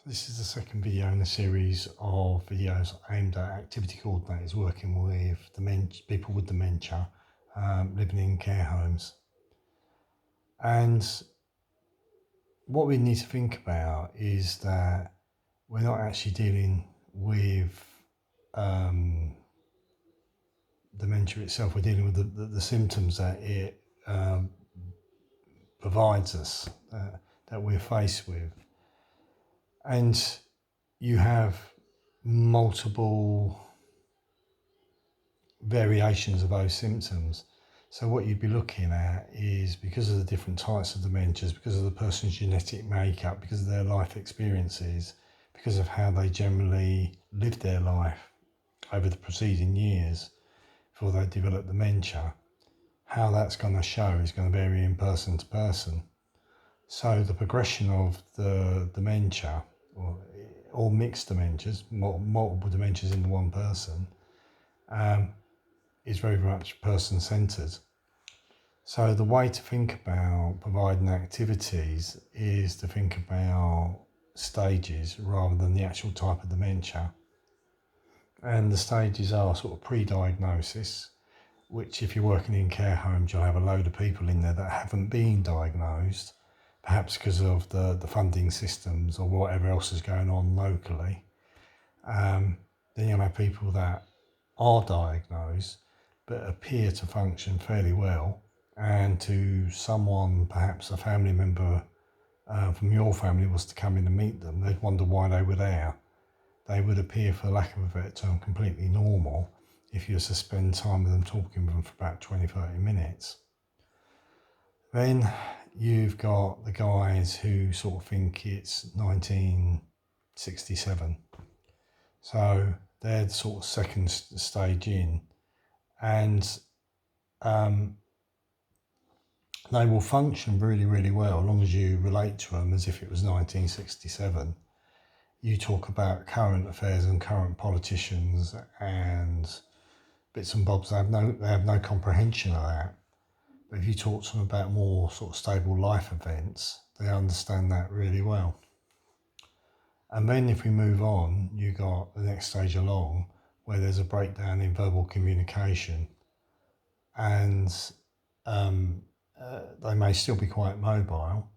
This is the second video in a series of videos aimed at activity coordinators working with people with dementia living in care homes. And what we need to think about is that we're not actually dealing with dementia itself, we're dealing with the symptoms that it provides us, that we're faced with. And you have multiple variations of those symptoms. So what you'd be looking at is, because of the different types of dementias, because of the person's genetic makeup, because of their life experiences, because of how they generally lived their life over the preceding years before they develop dementia, how that's going to show is going to vary in person to person. So the progression of the dementia, or mixed dementias, multiple dementias in the one person, is very much person-centred. So the way to think about providing activities is to think about stages rather than the actual type of dementia. And the stages are sort of pre-diagnosis, which if you're working in care homes, you'll have a load of people in there that haven't been diagnosed, perhaps because of the funding systems or whatever else is going on locally. Then you'll have people that are diagnosed but appear to function fairly well, and to someone, perhaps a family member from your family, was to come in and meet them, they'd wonder why they were there. They would appear, for lack of a better term, completely normal if you were to spend time with them, talking with them for about 20-30 minutes. Then you've got the guys who sort of think it's 1967. So they're the sort of second stage in, and they will function really, really well as long as you relate to them as if it was 1967. You talk about current affairs and current politicians and bits and bobs, they have no comprehension of that. But if you talk to them about more sort of stable life events, they understand that really well. And then if we move on, you got the next stage along, where there's a breakdown in verbal communication, and they may still be quite mobile,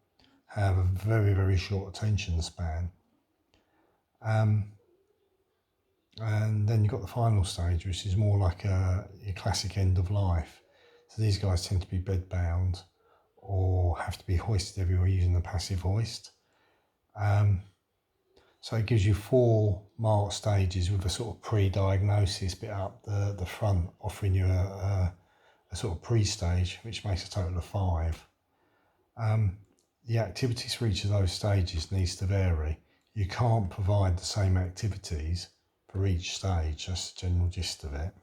have a very, very short attention span. And then you've got the final stage, which is more like your classic end of life. So these guys tend to be bedbound or have to be hoisted everywhere using the passive hoist. So it gives you 4 marked stages with a sort of pre-diagnosis bit up the front, offering you a sort of pre-stage, which makes a total of 5. The activities for each of those stages needs to vary. You can't provide the same activities for each stage, that's the general gist of it.